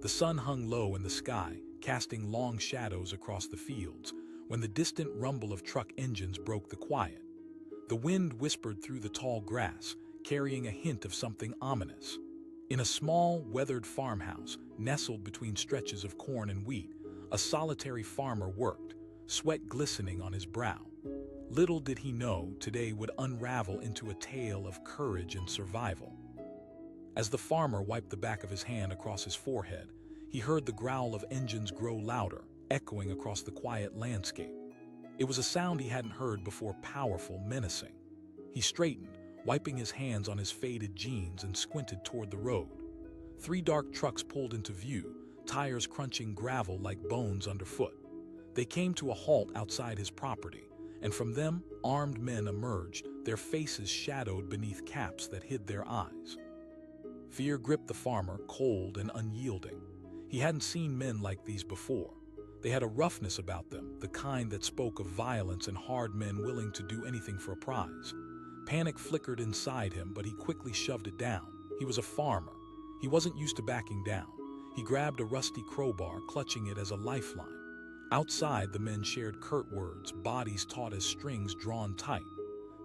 The sun hung low in the sky, casting long shadows across the fields, when the distant rumble of truck engines broke the quiet. The wind whispered through the tall grass, carrying a hint of something ominous. In a small, weathered farmhouse, nestled between stretches of corn and wheat, a solitary farmer worked, sweat glistening on his brow. Little did he know today would unravel into a tale of courage and survival. As the farmer wiped the back of his hand across his forehead, he heard the growl of engines grow louder, echoing across the quiet landscape. It was a sound he hadn't heard before, powerful, menacing. He straightened, wiping his hands on his faded jeans, and squinted toward the road. 3 dark trucks pulled into view, tires crunching gravel like bones underfoot. They came to a halt outside his property, and from them, armed men emerged, their faces shadowed beneath caps that hid their eyes. Fear gripped the farmer, cold and unyielding. He hadn't seen men like these before. They had a roughness about them, the kind that spoke of violence and hard men willing to do anything for a prize. Panic flickered inside him, but he quickly shoved it down. He was a farmer. He wasn't used to backing down. He grabbed a rusty crowbar, clutching it as a lifeline. Outside, the men shared curt words, bodies taut as strings drawn tight.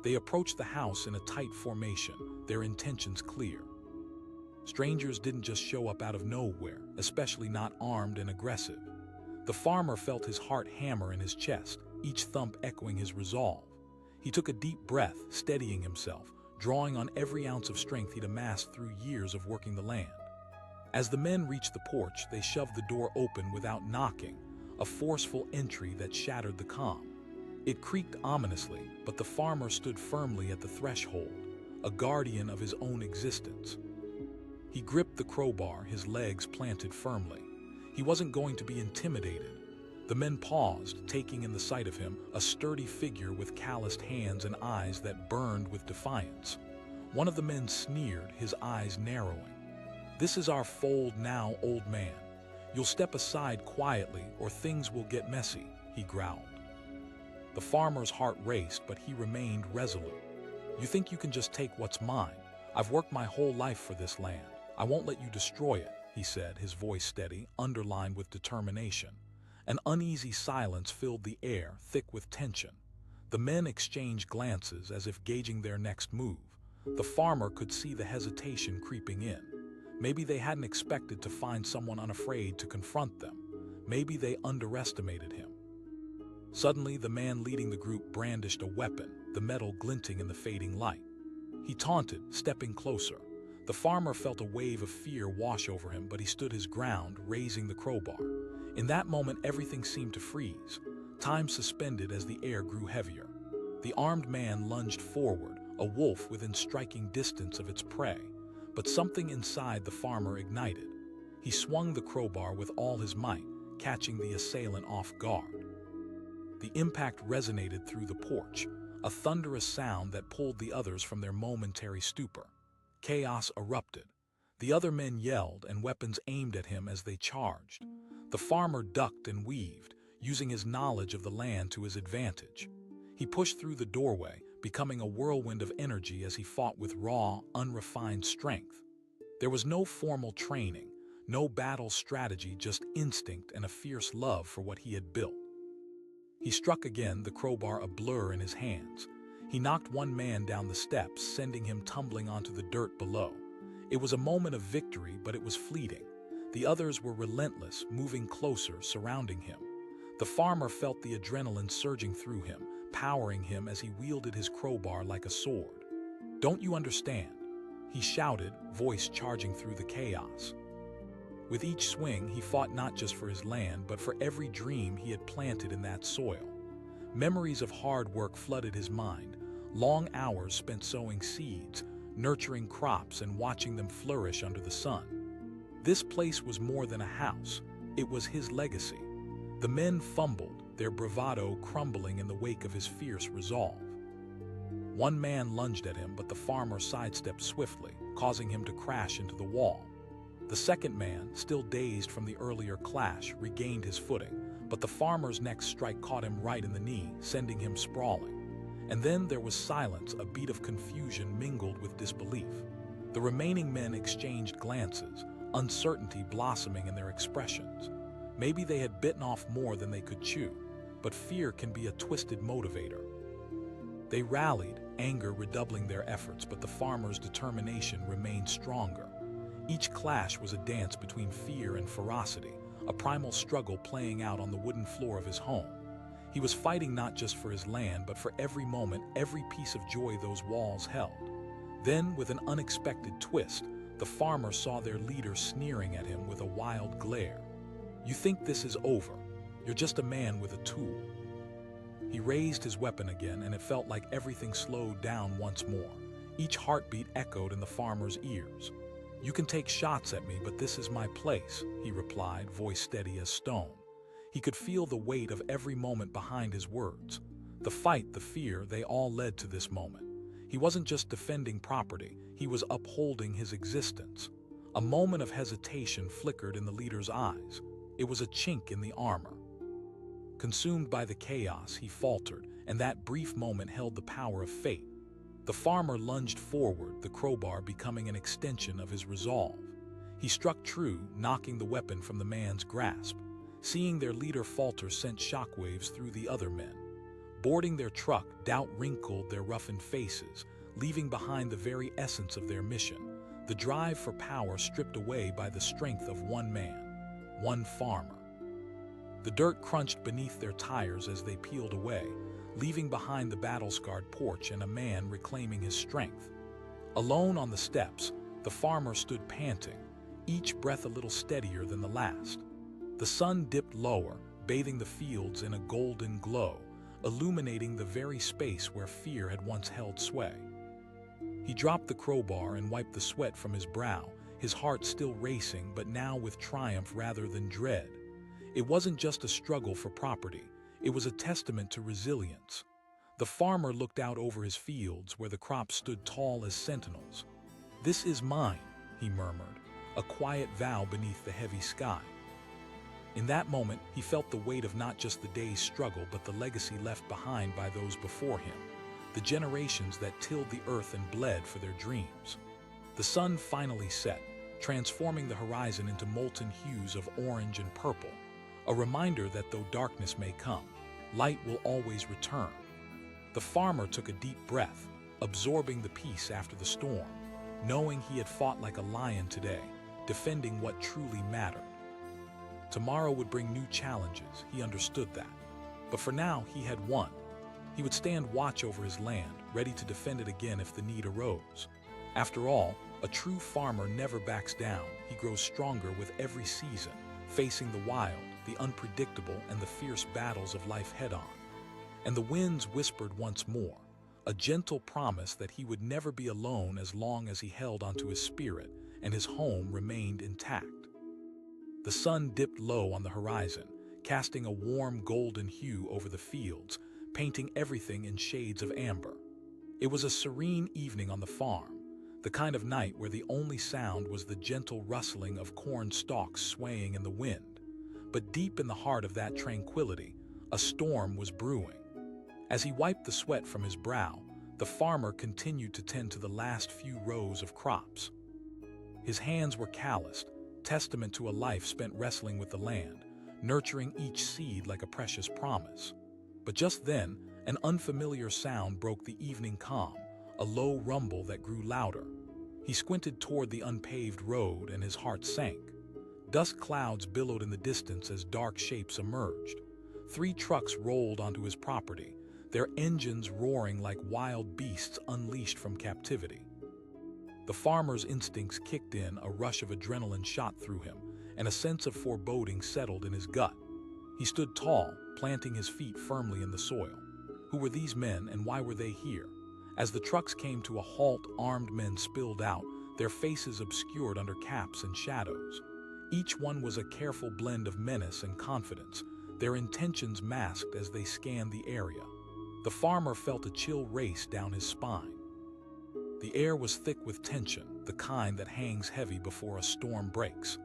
They approached the house in a tight formation, their intentions clear. Strangers didn't just show up out of nowhere, especially not armed and aggressive. The farmer felt his heart hammer in his chest, each thump echoing his resolve. He took a deep breath, steadying himself, drawing on every ounce of strength he'd amassed through years of working the land. As the men reached the porch, they shoved the door open without knocking, a forceful entry that shattered the calm. It creaked ominously, but the farmer stood firmly at the threshold, a guardian of his own existence. He gripped the crowbar, his legs planted firmly. He wasn't going to be intimidated. The men paused, taking in the sight of him, a sturdy figure with calloused hands and eyes that burned with defiance. One of the men sneered, his eyes narrowing. "This is our fold now, old man. You'll step aside quietly or things will get messy," he growled. The farmer's heart raced, but he remained resolute. "You think you can just take what's mine? I've worked my whole life for this land. I won't let you destroy it," he said, his voice steady, underlined with determination. An uneasy silence filled the air, thick with tension. The men exchanged glances as if gauging their next move. The farmer could see the hesitation creeping in. Maybe they hadn't expected to find someone unafraid to confront them. Maybe they underestimated him. Suddenly, the man leading the group brandished a weapon, the metal glinting in the fading light. He taunted, stepping closer. The farmer felt a wave of fear wash over him, but he stood his ground, raising the crowbar. In that moment, everything seemed to freeze. Time suspended as the air grew heavier. The armed man lunged forward, a wolf within striking distance of its prey. But something inside the farmer ignited. He swung the crowbar with all his might, catching the assailant off guard. The impact resonated through the porch, a thunderous sound that pulled the others from their momentary stupor. Chaos erupted. The other men yelled, and weapons aimed at him as they charged. The farmer ducked and weaved, using his knowledge of the land to his advantage. He pushed through the doorway, becoming a whirlwind of energy as he fought with raw, unrefined strength. There was no formal training, no battle strategy, just instinct and a fierce love for what he had built. He struck again, the crowbar a blur in his hands. He knocked one man down the steps, sending him tumbling onto the dirt below. It was a moment of victory, but it was fleeting. The others were relentless, moving closer, surrounding him. The farmer felt the adrenaline surging through him, powering him as he wielded his crowbar like a sword. "Don't you understand?" he shouted, voice charging through the chaos. With each swing, he fought not just for his land, but for every dream he had planted in that soil. Memories of hard work flooded his mind, long hours spent sowing seeds, nurturing crops, and watching them flourish under the sun. This place was more than a house. It was his legacy. The men fumbled, their bravado crumbling in the wake of his fierce resolve. One man lunged at him, but the farmer sidestepped swiftly, causing him to crash into the wall. The second man, still dazed from the earlier clash, regained his footing, but the farmer's next strike caught him right in the knee, sending him sprawling. And then there was silence, a beat of confusion mingled with disbelief. The remaining men exchanged glances, uncertainty blossoming in their expressions. Maybe they had bitten off more than they could chew, but fear can be a twisted motivator. They rallied, anger redoubling their efforts, but the farmer's determination remained stronger. Each clash was a dance between fear and ferocity, a primal struggle playing out on the wooden floor of his home. He was fighting not just for his land, but for every moment, every piece of joy those walls held. Then, with an unexpected twist, the farmer saw their leader sneering at him with a wild glare. "You think this is over? You're just a man with a tool." He raised his weapon again, and it felt like everything slowed down once more. Each heartbeat echoed in the farmer's ears. "You can take shots at me, but this is my place," he replied, voice steady as stone. He could feel the weight of every moment behind his words. The fight, the fear, they all led to this moment. He wasn't just defending property, he was upholding his existence. A moment of hesitation flickered in the leader's eyes. It was a chink in the armor. Consumed by the chaos, he faltered, and that brief moment held the power of fate. The farmer lunged forward, the crowbar becoming an extension of his resolve. He struck true, knocking the weapon from the man's grasp. Seeing their leader falter sent shockwaves through the other men. Boarding their truck, doubt wrinkled their roughened faces, leaving behind the very essence of their mission, the drive for power stripped away by the strength of one man, one farmer. The dirt crunched beneath their tires as they peeled away, leaving behind the battle-scarred porch and a man reclaiming his strength. Alone on the steps, the farmer stood panting, each breath a little steadier than the last. The sun dipped lower, bathing the fields in a golden glow, illuminating the very space where fear had once held sway. He dropped the crowbar and wiped the sweat from his brow, his heart still racing, but now with triumph rather than dread. It wasn't just a struggle for property, it was a testament to resilience. The farmer looked out over his fields where the crops stood tall as sentinels. "This is mine," he murmured, a quiet vow beneath the heavy sky. In that moment, he felt the weight of not just the day's struggle, but the legacy left behind by those before him, the generations that tilled the earth and bled for their dreams. The sun finally set, transforming the horizon into molten hues of orange and purple, a reminder that though darkness may come, light will always return. The farmer took a deep breath, absorbing the peace after the storm, knowing he had fought like a lion today, defending what truly mattered. Tomorrow would bring new challenges, he understood that. But for now, he had won. He would stand watch over his land, ready to defend it again if the need arose. After all, a true farmer never backs down. He grows stronger with every season, facing the wild, the unpredictable, and the fierce battles of life head-on. And the winds whispered once more, a gentle promise that he would never be alone as long as he held onto his spirit and his home remained intact. The sun dipped low on the horizon, casting a warm golden hue over the fields, painting everything in shades of amber. It was a serene evening on the farm, the kind of night where the only sound was the gentle rustling of corn stalks swaying in the wind. But deep in the heart of that tranquility, a storm was brewing. As he wiped the sweat from his brow, the farmer continued to tend to the last few rows of crops. His hands were calloused, testament to a life spent wrestling with the land, nurturing each seed like a precious promise. But just then, an unfamiliar sound broke the evening calm, a low rumble that grew louder. He squinted toward the unpaved road and his heart sank. Dust clouds billowed in the distance as dark shapes emerged. 3 trucks rolled onto his property, their engines roaring like wild beasts unleashed from captivity. The farmer's instincts kicked in, a rush of adrenaline shot through him, and a sense of foreboding settled in his gut. He stood tall, planting his feet firmly in the soil. Who were these men and why were they here? As the trucks came to a halt, armed men spilled out, their faces obscured under caps and shadows. Each one was a careful blend of menace and confidence, their intentions masked as they scanned the area. The farmer felt a chill race down his spine. The air was thick with tension, the kind that hangs heavy before a storm breaks.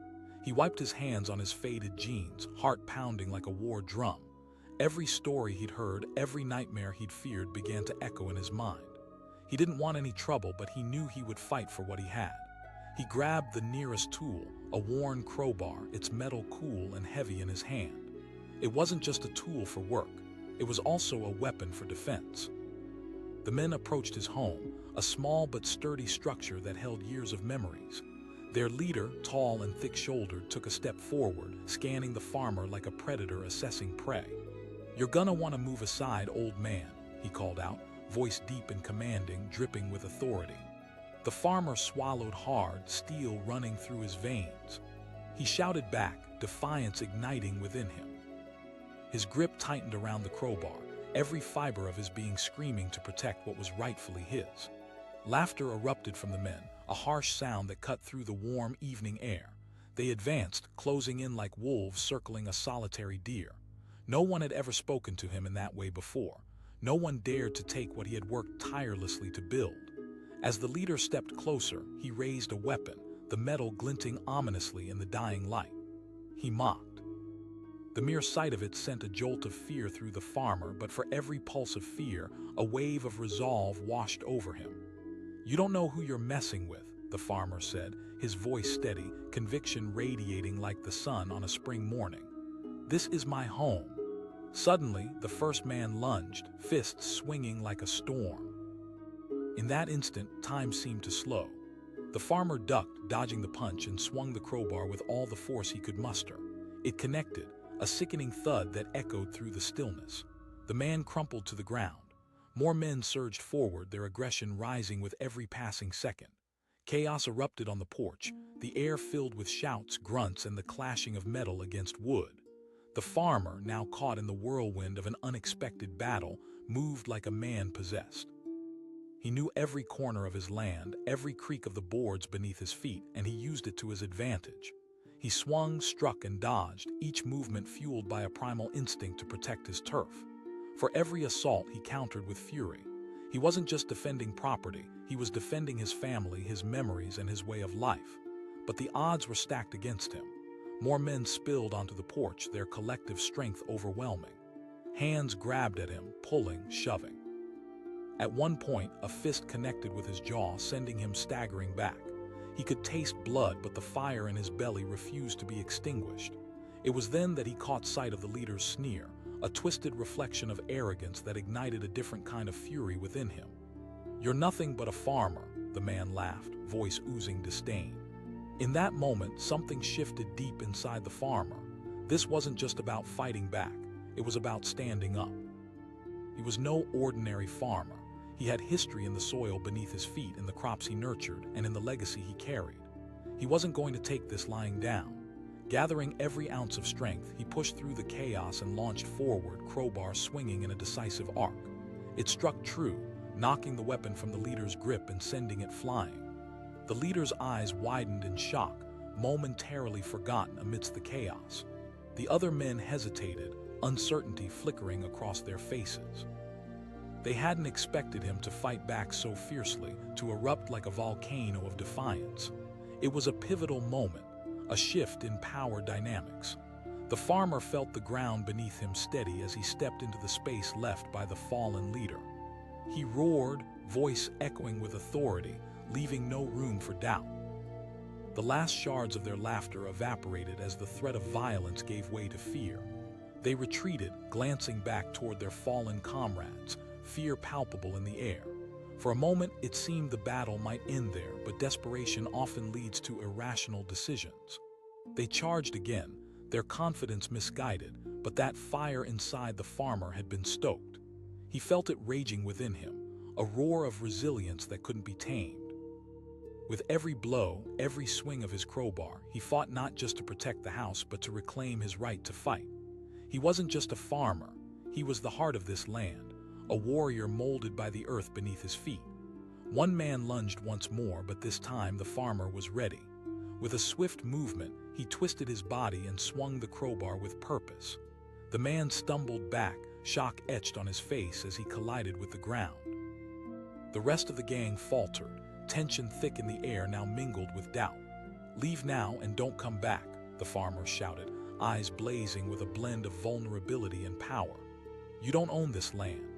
He wiped his hands on his faded jeans, heart pounding like a war drum. Every story he'd heard, every nightmare he'd feared began to echo in his mind. He didn't want any trouble, but he knew he would fight for what he had. He grabbed the nearest tool, a worn crowbar, its metal cool and heavy in his hand. It wasn't just a tool for work, it was also a weapon for defense. The men approached his home, a small but sturdy structure that held years of memories. Their leader, tall and thick-shouldered, took a step forward, scanning the farmer like a predator assessing prey. "You're gonna want to move aside, old man," he called out, voice deep and commanding, dripping with authority. The farmer swallowed hard, steel running through his veins. He shouted back, defiance igniting within him. His grip tightened around the crowbar, every fiber of his being screaming to protect what was rightfully his. Laughter erupted from the men, a harsh sound that cut through the warm evening air. They advanced, closing in like wolves circling a solitary deer. No one had ever spoken to him in that way before. No one dared to take what he had worked tirelessly to build. As the leader stepped closer, he raised a weapon, the metal glinting ominously in the dying light. He mocked. The mere sight of it sent a jolt of fear through the farmer, but for every pulse of fear, a wave of resolve washed over him. "You don't know who you're messing with," the farmer said, his voice steady, conviction radiating like the sun on a spring morning. "This is my home." Suddenly, the first man lunged, fists swinging like a storm. In that instant, time seemed to slow. The farmer ducked, dodging the punch, and swung the crowbar with all the force he could muster. It connected, a sickening thud that echoed through the stillness. The man crumpled to the ground. More men surged forward, their aggression rising with every passing second. Chaos erupted on the porch, the air filled with shouts, grunts, and the clashing of metal against wood. The farmer, now caught in the whirlwind of an unexpected battle, moved like a man possessed. He knew every corner of his land, every creak of the boards beneath his feet, and he used it to his advantage. He swung, struck, and dodged, each movement fueled by a primal instinct to protect his turf. For every assault, he countered with fury. He wasn't just defending property, he was defending his family, his memories, and his way of life. But the odds were stacked against him. More men spilled onto the porch, their collective strength overwhelming. Hands grabbed at him, pulling, shoving. At one point, a fist connected with his jaw, sending him staggering back. He could taste blood, but the fire in his belly refused to be extinguished. It was then that he caught sight of the leader's sneer, a twisted reflection of arrogance that ignited a different kind of fury within him. "You're nothing but a farmer," the man laughed, voice oozing disdain. In that moment, something shifted deep inside the farmer. This wasn't just about fighting back, it was about standing up. He was no ordinary farmer. He had history in the soil beneath his feet, in the crops he nurtured, and in the legacy he carried. He wasn't going to take this lying down. Gathering every ounce of strength, he pushed through the chaos and launched forward, crowbar swinging in a decisive arc. It struck true, knocking the weapon from the leader's grip and sending it flying. The leader's eyes widened in shock, momentarily forgotten amidst the chaos. The other men hesitated, uncertainty flickering across their faces. They hadn't expected him to fight back so fiercely, to erupt like a volcano of defiance. It was a pivotal moment, a shift in power dynamics. The farmer felt the ground beneath him steady as he stepped into the space left by the fallen leader. He roared, voice echoing with authority, leaving no room for doubt. The last shards of their laughter evaporated as the threat of violence gave way to fear. They retreated, glancing back toward their fallen comrades, fear palpable in the air. For a moment, it seemed the battle might end there, but desperation often leads to irrational decisions. They charged again, their confidence misguided, but that fire inside the farmer had been stoked. He felt it raging within him, a roar of resilience that couldn't be tamed. With every blow, every swing of his crowbar, he fought not just to protect the house, but to reclaim his right to fight. He wasn't just a farmer, he was the heart of this land, a warrior molded by the earth beneath his feet. One man lunged once more, but this time the farmer was ready. With a swift movement, he twisted his body and swung the crowbar with purpose. The man stumbled back, shock etched on his face as he collided with the ground. The rest of the gang faltered, tension thick in the air now mingled with doubt. "Leave now and don't come back," the farmer shouted, eyes blazing with a blend of vulnerability and power. "You don't own this land."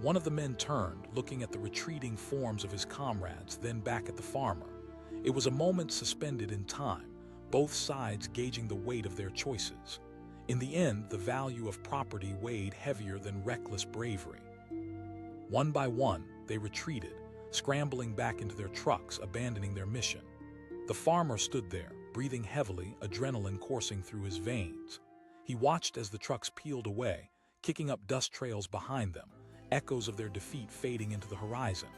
One of the men turned, looking at the retreating forms of his comrades, then back at the farmer. It was a moment suspended in time, both sides gauging the weight of their choices. In the end, the value of property weighed heavier than reckless bravery. One by one, they retreated, scrambling back into their trucks, abandoning their mission. The farmer stood there, breathing heavily, adrenaline coursing through his veins. He watched as the trucks peeled away, kicking up dust trails behind them, echoes of their defeat fading into the horizon.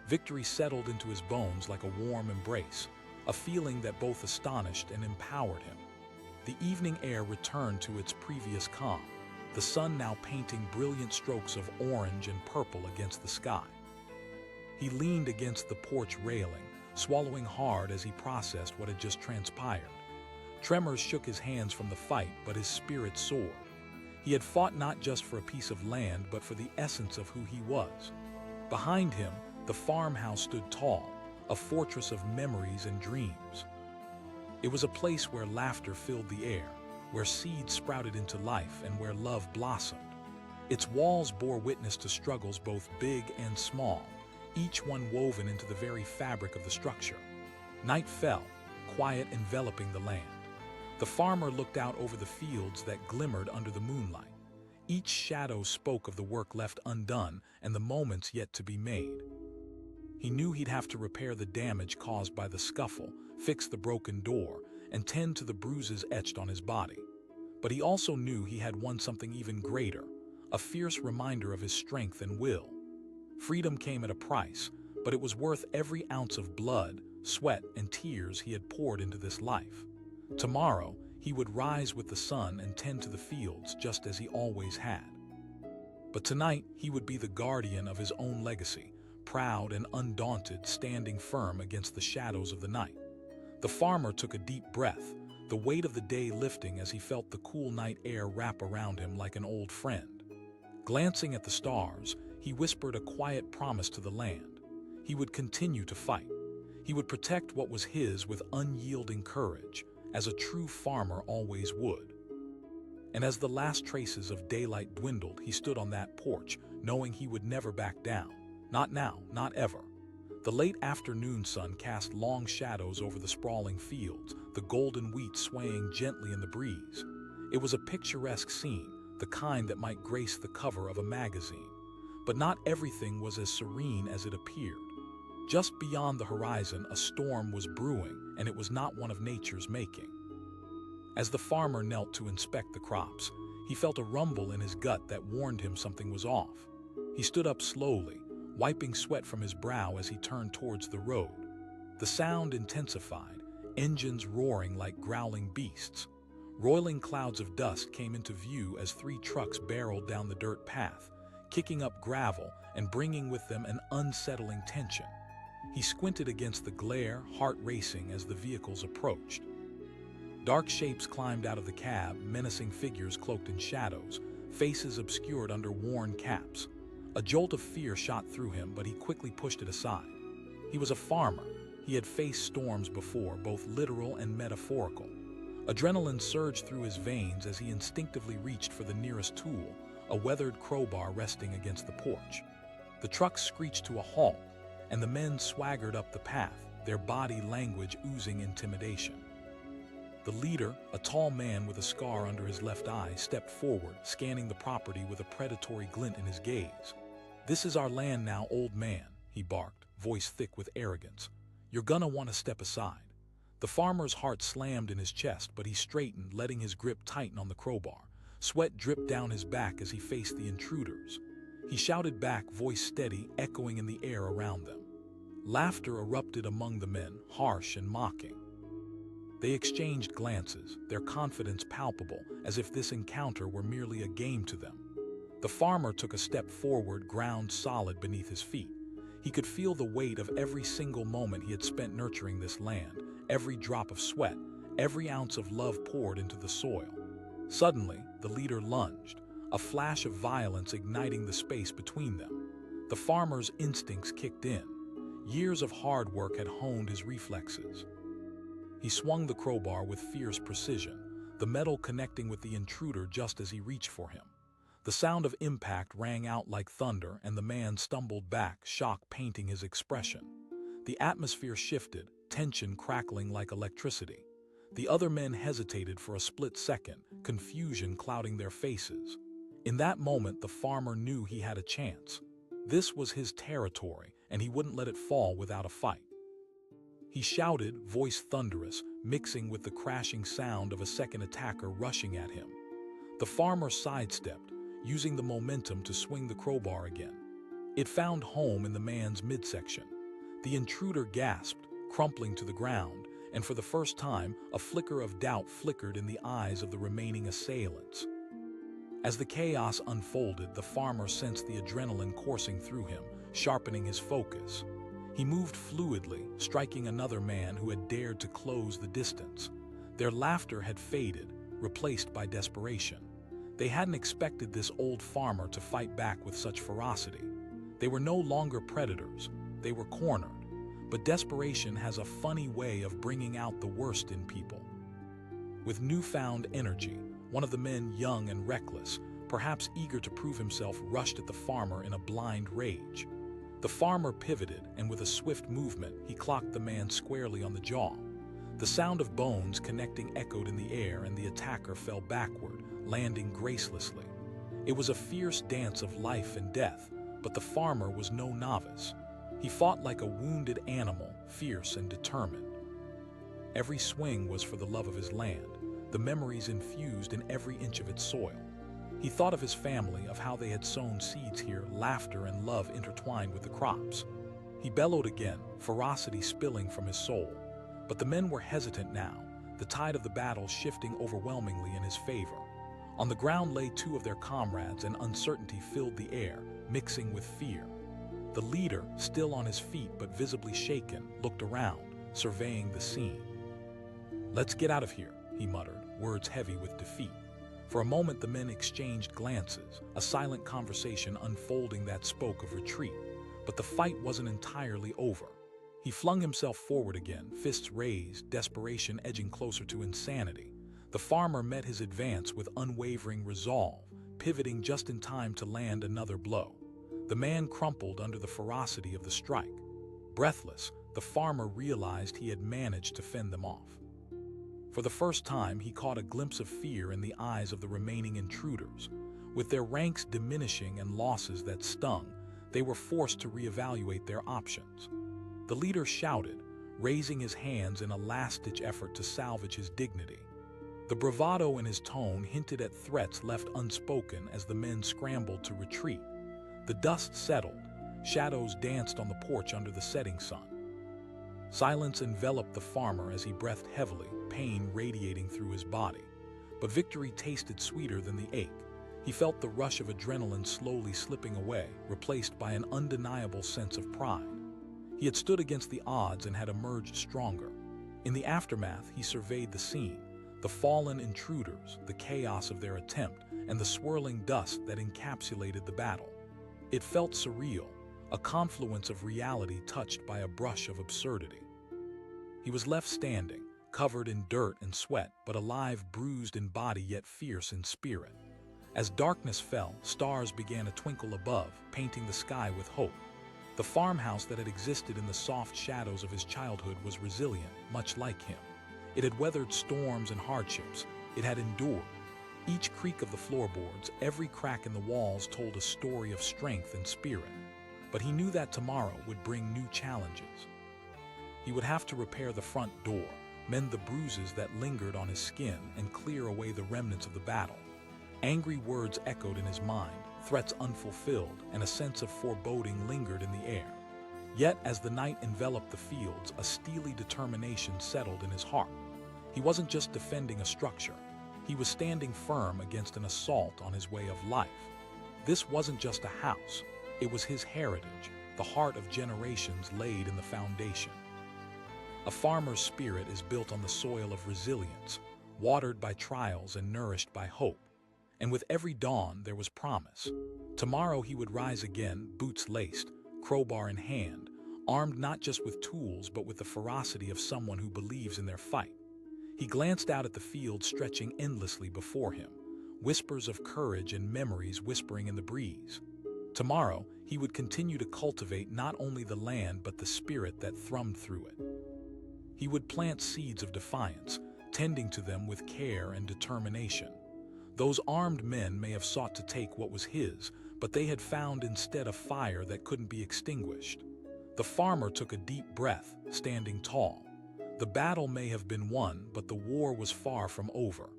Victory settled into his bones like a warm embrace, a feeling that both astonished and empowered him. The evening air returned to its previous calm, the sun now painting brilliant strokes of orange and purple against the sky. He leaned against the porch railing, swallowing hard as he processed what had just transpired. Tremors shook his hands from the fight, but his spirit soared. He had fought not just for a piece of land, but for the essence of who he was. Behind him, the farmhouse stood tall, a fortress of memories and dreams. It was a place where laughter filled the air, where seeds sprouted into life, and where love blossomed. Its walls bore witness to struggles both big and small, each one woven into the very fabric of the structure. Night fell, quiet enveloping the land. The farmer looked out over the fields that glimmered under the moonlight. Each shadow spoke of the work left undone and the moments yet to be made. He knew he'd have to repair the damage caused by the scuffle, fix the broken door, and tend to the bruises etched on his body. But he also knew he had won something even greater, a fierce reminder of his strength and will. Freedom came at a price, but it was worth every ounce of blood, sweat, and tears he had poured into this life. Tomorrow, he would rise with the sun and tend to the fields just as he always had. But tonight, he would be the guardian of his own legacy, proud and undaunted, standing firm against the shadows of the night. The farmer took a deep breath, the weight of the day lifting as he felt the cool night air wrap around him like an old friend. Glancing at the stars, he whispered a quiet promise to the land. He would continue to fight. He would protect what was his with unyielding courage, as a true farmer always would. And as the last traces of daylight dwindled, he stood on that porch, knowing he would never back down. Not now, not ever. The late afternoon sun cast long shadows over the sprawling fields, the golden wheat swaying gently in the breeze. It was a picturesque scene, the kind that might grace the cover of a magazine. But not everything was as serene as it appeared. Just beyond the horizon, a storm was brewing, and it was not one of nature's making. As the farmer knelt to inspect the crops, he felt a rumble in his gut that warned him something was off. He stood up slowly, wiping sweat from his brow as he turned towards the road. The sound intensified, engines roaring like growling beasts. Roiling clouds of dust came into view as 3 trucks barreled down the dirt path, kicking up gravel and bringing with them an unsettling tension. He squinted against the glare, heart racing as the vehicles approached. Dark shapes climbed out of the cab, menacing figures cloaked in shadows, faces obscured under worn caps. A jolt of fear shot through him, but he quickly pushed it aside. He was a farmer. He had faced storms before, both literal and metaphorical. Adrenaline surged through his veins as he instinctively reached for the nearest tool, a weathered crowbar resting against the porch. The truck screeched to a halt, and the men swaggered up the path, their body language oozing intimidation. The leader, a tall man with a scar under his left eye, stepped forward, scanning the property with a predatory glint in his gaze. "This is our land now, old man," he barked, voice thick with arrogance. "You're gonna want to step aside." The farmer's heart slammed in his chest, but he straightened, letting his grip tighten on the crowbar. Sweat dripped down his back as he faced the intruders. He shouted back, voice steady, echoing in the air around them. Laughter erupted among the men, harsh and mocking. They exchanged glances, their confidence palpable, as if this encounter were merely a game to them. The farmer took a step forward, ground solid beneath his feet. He could feel the weight of every single moment he had spent nurturing this land, every drop of sweat, every ounce of love poured into the soil. Suddenly, the leader lunged, a flash of violence igniting the space between them. The farmer's instincts kicked in. Years of hard work had honed his reflexes. He swung the crowbar with fierce precision, the metal connecting with the intruder just as he reached for him. The sound of impact rang out like thunder, and the man stumbled back, shock painting his expression. The atmosphere shifted, tension crackling like electricity. The other men hesitated for a split second, confusion clouding their faces. In that moment, the farmer knew he had a chance. This was his territory, and he wouldn't let it fall without a fight. He shouted, voice thunderous, mixing with the crashing sound of a second attacker rushing at him. The farmer sidestepped, using the momentum to swing the crowbar again. It found home in the man's midsection. The intruder gasped, crumpling to the ground, and for the first time, a flicker of doubt flickered in the eyes of the remaining assailants. As the chaos unfolded, the farmer sensed the adrenaline coursing through him, sharpening his focus. He moved fluidly, striking another man who had dared to close the distance. Their laughter had faded, replaced by desperation. They hadn't expected this old farmer to fight back with such ferocity. They were no longer predators, they were cornered. But desperation has a funny way of bringing out the worst in people. With newfound energy, one of the men, young and reckless, perhaps eager to prove himself, rushed at the farmer in a blind rage. The farmer pivoted, and with a swift movement, he clocked the man squarely on the jaw. The sound of bones connecting echoed in the air, and the attacker fell backward, landing gracelessly. It was a fierce dance of life and death, but the farmer was no novice. He fought like a wounded animal, fierce and determined. Every swing was for the love of his land, the memories infused in every inch of its soil. He thought of his family, of how they had sown seeds here, laughter and love intertwined with the crops. He bellowed again, ferocity spilling from his soul. But the men were hesitant now, the tide of the battle shifting overwhelmingly in his favor. On the ground lay two of their comrades, and uncertainty filled the air, mixing with fear. The leader, still on his feet but visibly shaken, looked around, surveying the scene. "Let's get out of here," he muttered, words heavy with defeat. For a moment the men exchanged glances, a silent conversation unfolding that spoke of retreat. But the fight wasn't entirely over. He flung himself forward again, fists raised, desperation edging closer to insanity. The farmer met his advance with unwavering resolve, pivoting just in time to land another blow. The man crumpled under the ferocity of the strike. Breathless, the farmer realized he had managed to fend them off. For the first time, he caught a glimpse of fear in the eyes of the remaining intruders. With their ranks diminishing and losses that stung, they were forced to reevaluate their options. The leader shouted, raising his hands in a last-ditch effort to salvage his dignity. The bravado in his tone hinted at threats left unspoken as the men scrambled to retreat. The dust settled, shadows danced on the porch under the setting sun. Silence enveloped the farmer as he breathed heavily, pain radiating through his body. But victory tasted sweeter than the ache. He felt the rush of adrenaline slowly slipping away, replaced by an undeniable sense of pride. He had stood against the odds and had emerged stronger. In the aftermath, he surveyed the scene, the fallen intruders, the chaos of their attempt, and the swirling dust that encapsulated the battle. It felt surreal, a confluence of reality touched by a brush of absurdity. He was left standing, covered in dirt and sweat, but alive, bruised in body yet fierce in spirit. As darkness fell, stars began to twinkle above, painting the sky with hope. The farmhouse that had existed in the soft shadows of his childhood was resilient, much like him. It had weathered storms and hardships. It had endured. Each creak of the floorboards, every crack in the walls told a story of strength and spirit. But he knew that tomorrow would bring new challenges. He would have to repair the front door, mend the bruises that lingered on his skin, and clear away the remnants of the battle. Angry words echoed in his mind, threats unfulfilled, and a sense of foreboding lingered in the air. Yet, as the night enveloped the fields, a steely determination settled in his heart. He wasn't just defending a structure. He was standing firm against an assault on his way of life. This wasn't just a house. It was his heritage, the heart of generations laid in the foundation. A farmer's spirit is built on the soil of resilience, watered by trials and nourished by hope. And with every dawn, there was promise. Tomorrow he would rise again, boots laced, crowbar in hand, armed not just with tools but with the ferocity of someone who believes in their fight. He glanced out at the field stretching endlessly before him, whispers of courage and memories whispering in the breeze. Tomorrow, he would continue to cultivate not only the land but the spirit that thrummed through it. He would plant seeds of defiance, tending to them with care and determination. Those armed men may have sought to take what was his, but they had found instead a fire that couldn't be extinguished. The farmer took a deep breath, standing tall. The battle may have been won, but the war was far from over.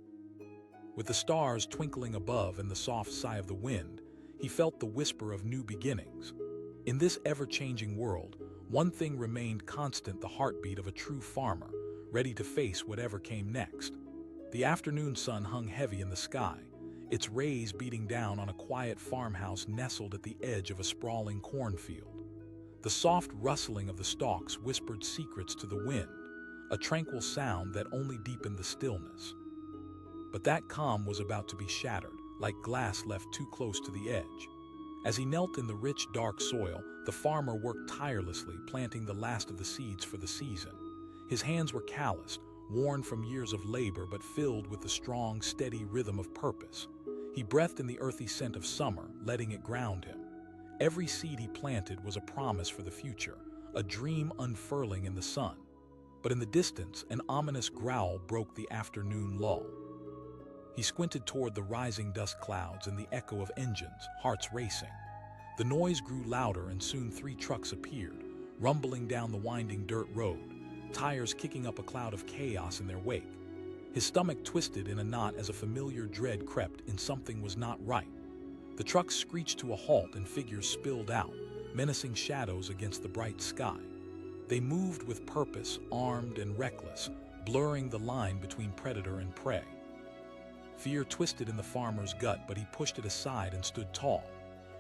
With the stars twinkling above and the soft sigh of the wind, he felt the whisper of new beginnings. In this ever-changing world, one thing remained constant: the heartbeat of a true farmer, ready to face whatever came next. The afternoon sun hung heavy in the sky, its rays beating down on a quiet farmhouse nestled at the edge of a sprawling cornfield. The soft rustling of the stalks whispered secrets to the wind, a tranquil sound that only deepened the stillness. But that calm was about to be shattered, like glass left too close to the edge. As he knelt in the rich, dark soil, the farmer worked tirelessly, planting the last of the seeds for the season. His hands were calloused, worn from years of labor, but filled with the strong, steady rhythm of purpose. He breathed in the earthy scent of summer, letting it ground him. Every seed he planted was a promise for the future, a dream unfurling in the sun. But in the distance, an ominous growl broke the afternoon lull. He squinted toward the rising dust clouds and the echo of engines, hearts racing. The noise grew louder, and soon 3 trucks appeared, rumbling down the winding dirt road, tires kicking up a cloud of chaos in their wake. His stomach twisted in a knot as a familiar dread crept in. Something was not right. The trucks screeched to a halt and figures spilled out, menacing shadows against the bright sky. They moved with purpose, armed and reckless, blurring the line between predator and prey. Fear twisted in the farmer's gut, but he pushed it aside and stood tall.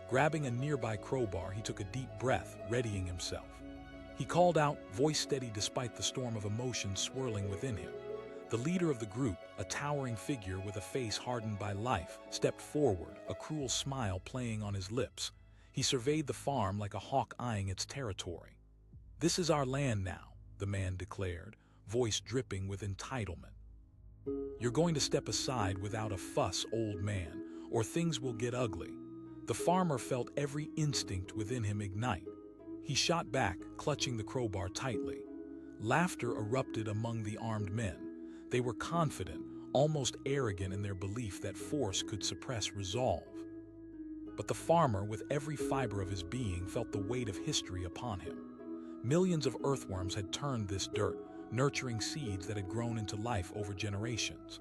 Grabbing a nearby crowbar, he took a deep breath, readying himself. He called out, voice steady despite the storm of emotion swirling within him. The leader of the group, a towering figure with a face hardened by life, stepped forward, a cruel smile playing on his lips. He surveyed the farm like a hawk eyeing its territory. "This is our land now," the man declared, voice dripping with entitlement. "You're going to step aside without a fuss, old man, or things will get ugly." The farmer felt every instinct within him ignite. He shot back, clutching the crowbar tightly. Laughter erupted among the armed men. They were confident, almost arrogant in their belief that force could suppress resolve. But the farmer, with every fiber of his being, felt the weight of history upon him. Millions of earthworms had turned this dirt, nurturing seeds that had grown into life over generations.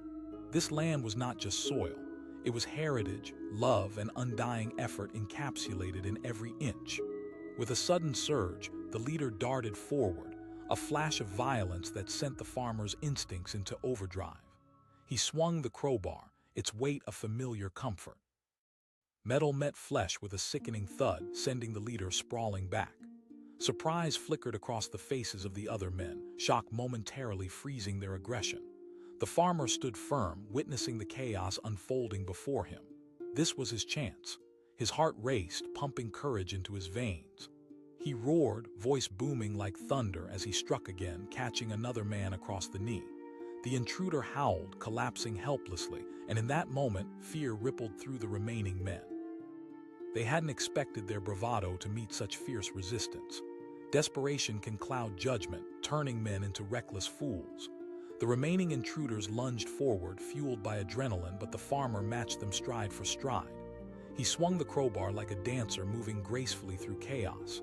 This land was not just soil. It was heritage, love, and undying effort encapsulated in every inch. With a sudden surge, the leader darted forward, a flash of violence that sent the farmer's instincts into overdrive. He swung the crowbar, its weight a familiar comfort. Metal met flesh with a sickening thud, sending the leader sprawling back. Surprise flickered across the faces of the other men, shock momentarily freezing their aggression. The farmer stood firm, witnessing the chaos unfolding before him. This was his chance. His heart raced, pumping courage into his veins. He roared, voice booming like thunder as he struck again, catching another man across the knee. The intruder howled, collapsing helplessly, and in that moment, fear rippled through the remaining men. They hadn't expected their bravado to meet such fierce resistance. Desperation can cloud judgment, turning men into reckless fools. The remaining intruders lunged forward, fueled by adrenaline, but the farmer matched them stride for stride. He swung the crowbar like a dancer, moving gracefully through chaos.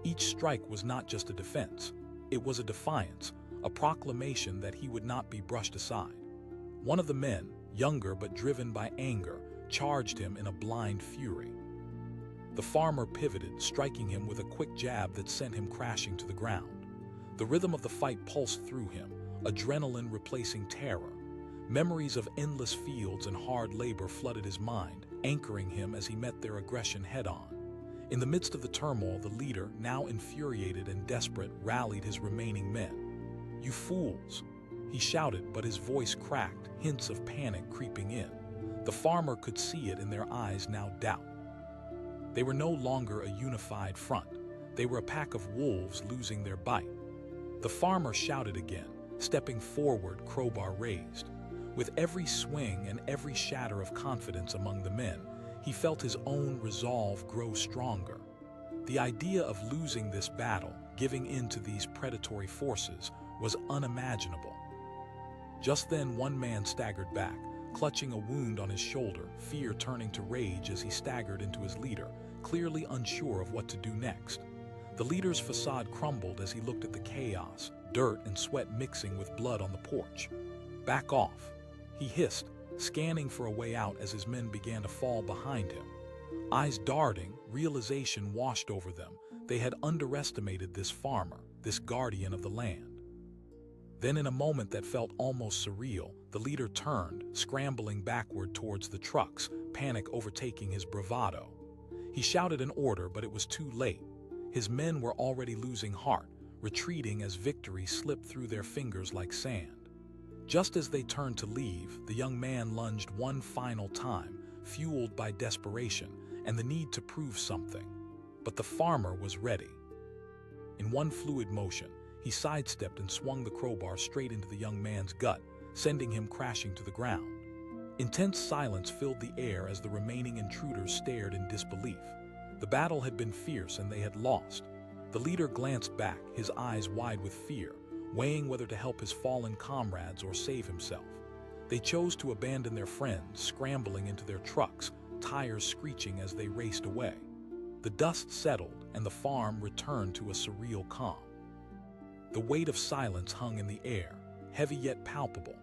Each strike was not just a defense. It was a defiance, a proclamation that he would not be brushed aside. One of the men, younger but driven by anger, charged him in a blind fury. The farmer pivoted, striking him with a quick jab that sent him crashing to the ground. The rhythm of the fight pulsed through him, adrenaline replacing terror. Memories of endless fields and hard labor flooded his mind, anchoring him as he met their aggression head-on. In the midst of the turmoil, the leader, now infuriated and desperate, rallied his remaining men. "You fools!" he shouted, but his voice cracked, hints of panic creeping in. The farmer could see it in their eyes now, doubt. They were no longer a unified front. They were a pack of wolves losing their bite. The farmer shouted again, stepping forward, crowbar raised. With every swing and every shatter of confidence among the men, he felt his own resolve grow stronger. The idea of losing this battle, giving in to these predatory forces, was unimaginable. Just then, one man staggered back, clutching a wound on his shoulder, fear turning to rage as he staggered into his leader, clearly unsure of what to do next. The leader's facade crumbled as he looked at the chaos, dirt and sweat mixing with blood on the porch. "Back off," he hissed, scanning for a way out as his men began to fall behind him. Eyes darting, realization washed over them. They had underestimated this farmer, this guardian of the land. Then, in a moment that felt almost surreal, the leader turned, scrambling backward towards the trucks, panic overtaking his bravado. He shouted an order, but it was too late. His men were already losing heart, retreating as victory slipped through their fingers like sand. Just as they turned to leave, the young man lunged one final time, fueled by desperation and the need to prove something. But the farmer was ready. In one fluid motion, he sidestepped and swung the crowbar straight into the young man's gut, sending him crashing to the ground. Intense silence filled the air as the remaining intruders stared in disbelief. The battle had been fierce and they had lost. The leader glanced back, his eyes wide with fear, weighing whether to help his fallen comrades or save himself. They chose to abandon their friends, scrambling into their trucks, tires screeching as they raced away. The dust settled and the farm returned to a surreal calm. The weight of silence hung in the air, heavy yet palpable.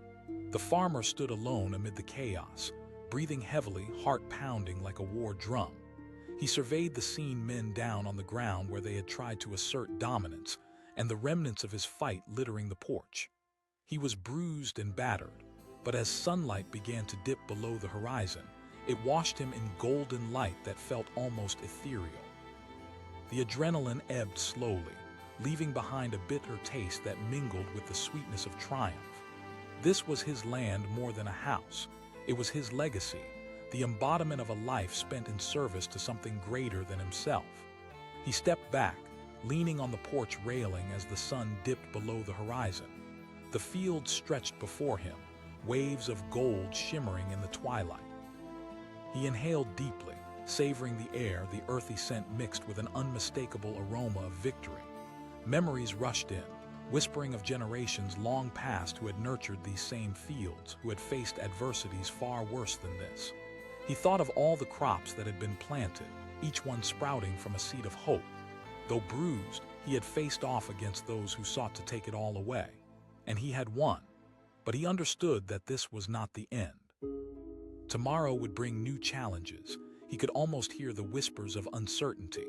The farmer stood alone amid the chaos, breathing heavily, heart pounding like a war drum. He surveyed the scene, men down on the ground where they had tried to assert dominance, and the remnants of his fight littering the porch. He was bruised and battered, but as sunlight began to dip below the horizon, it washed him in golden light that felt almost ethereal. The adrenaline ebbed slowly, leaving behind a bitter taste that mingled with the sweetness of triumph. This was his land more than a house. It was his legacy, the embodiment of a life spent in service to something greater than himself. He stepped back, leaning on the porch railing as the sun dipped below the horizon. The field stretched before him, waves of gold shimmering in the twilight. He inhaled deeply, savoring the air, the earthy scent mixed with an unmistakable aroma of victory. Memories rushed in, whispering of generations long past who had nurtured these same fields, who had faced adversities far worse than this. He thought of all the crops that had been planted, each one sprouting from a seed of hope. Though bruised, he had faced off against those who sought to take it all away. And he had won. But he understood that this was not the end. Tomorrow would bring new challenges. He could almost hear the whispers of uncertainty.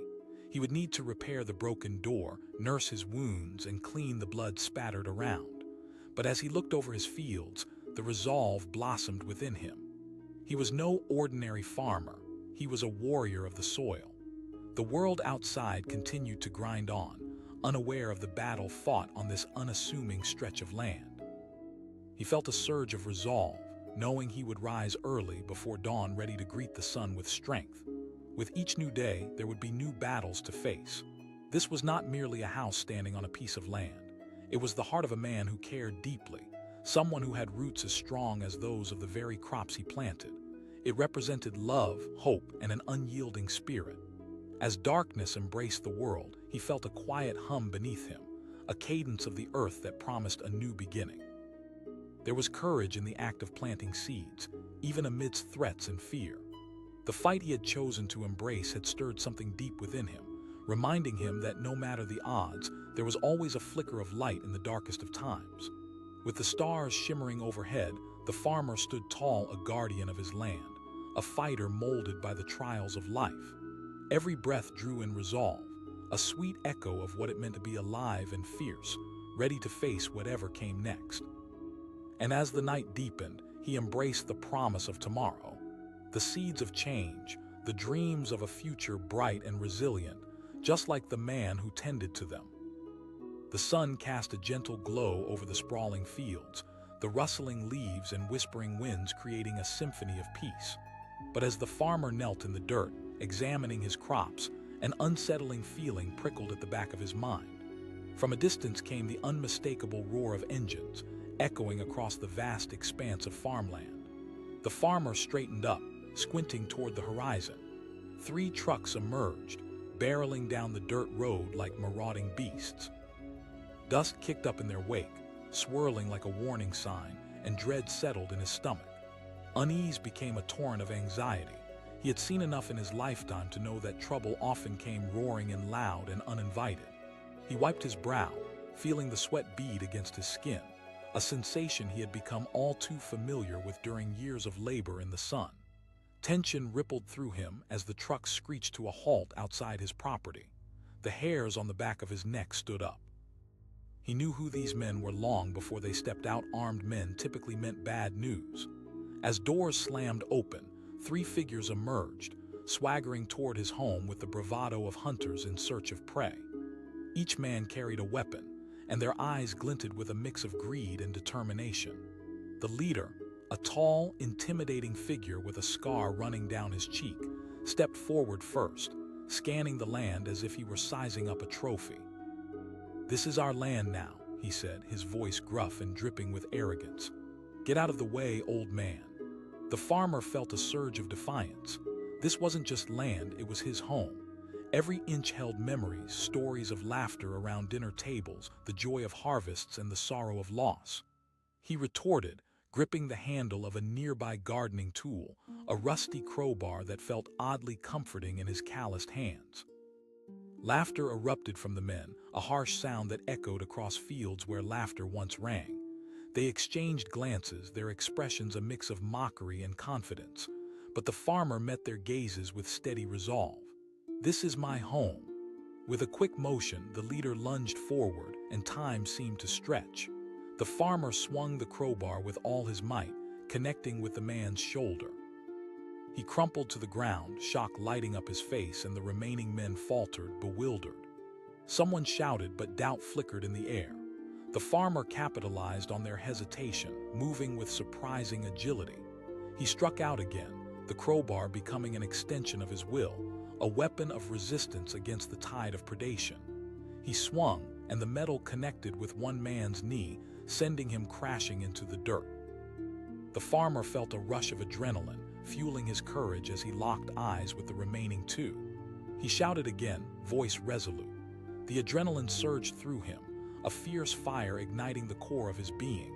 He would need to repair the broken door, nurse his wounds, and clean the blood spattered around. But as he looked over his fields, the resolve blossomed within him. He was no ordinary farmer. He was a warrior of the soil. The world outside continued to grind on, unaware of the battle fought on this unassuming stretch of land. He felt a surge of resolve, knowing he would rise early before dawn, ready to greet the sun with strength. With each new day, there would be new battles to face. This was not merely a house standing on a piece of land. It was the heart of a man who cared deeply, someone who had roots as strong as those of the very crops he planted. It represented love, hope, and an unyielding spirit. As darkness embraced the world, he felt a quiet hum beneath him, a cadence of the earth that promised a new beginning. There was courage in the act of planting seeds, even amidst threats and fear. The fight he had chosen to embrace had stirred something deep within him, reminding him that no matter the odds, there was always a flicker of light in the darkest of times. With the stars shimmering overhead, the farmer stood tall, a guardian of his land, a fighter molded by the trials of life. Every breath drew in resolve, a sweet echo of what it meant to be alive and fierce, ready to face whatever came next. And as the night deepened, he embraced the promise of tomorrow, the seeds of change, the dreams of a future bright and resilient, just like the man who tended to them. The sun cast a gentle glow over the sprawling fields, the rustling leaves and whispering winds creating a symphony of peace. But as the farmer knelt in the dirt, examining his crops, an unsettling feeling prickled at the back of his mind. From a distance came the unmistakable roar of engines, echoing across the vast expanse of farmland. The farmer straightened up, squinting toward the horizon. 3 trucks emerged, barreling down the dirt road like marauding beasts. Dust kicked up in their wake, swirling like a warning sign, and dread settled in his stomach. Unease became a torrent of anxiety. He had seen enough in his lifetime to know that trouble often came roaring in loud and uninvited. He wiped his brow, feeling the sweat bead against his skin, a sensation he had become all too familiar with during years of labor in the sun. Tension rippled through him as the truck screeched to a halt outside his property. The hairs on the back of his neck stood up. He knew who these men were long before they stepped out. Armed men typically meant bad news. As doors slammed open, 3 figures emerged, swaggering toward his home with the bravado of hunters in search of prey. Each man carried a weapon, and their eyes glinted with a mix of greed and determination. The leader, a tall, intimidating figure with a scar running down his cheek, stepped forward first, scanning the land as if he were sizing up a trophy. "This is our land now," he said, his voice gruff and dripping with arrogance. "Get out of the way, old man." The farmer felt a surge of defiance. This wasn't just land, it was his home. Every inch held memories, stories of laughter around dinner tables, the joy of harvests and the sorrow of loss. He retorted, gripping the handle of a nearby gardening tool, a rusty crowbar that felt oddly comforting in his calloused hands. Laughter erupted from the men, a harsh sound that echoed across fields where laughter once rang. They exchanged glances, their expressions a mix of mockery and confidence, but the farmer met their gazes with steady resolve. "This is my home." With a quick motion, the leader lunged forward, and time seemed to stretch. The farmer swung the crowbar with all his might, connecting with the man's shoulder. He crumpled to the ground, shock lighting up his face, and the remaining men faltered, bewildered. Someone shouted, but doubt flickered in the air. The farmer capitalized on their hesitation, moving with surprising agility. He struck out again, the crowbar becoming an extension of his will, a weapon of resistance against the tide of predation. He swung, and the metal connected with one man's knee, sending him crashing into the dirt. The farmer felt a rush of adrenaline, fueling his courage as he locked eyes with the remaining 2. He shouted again, voice resolute. The adrenaline surged through him, a fierce fire igniting the core of his being.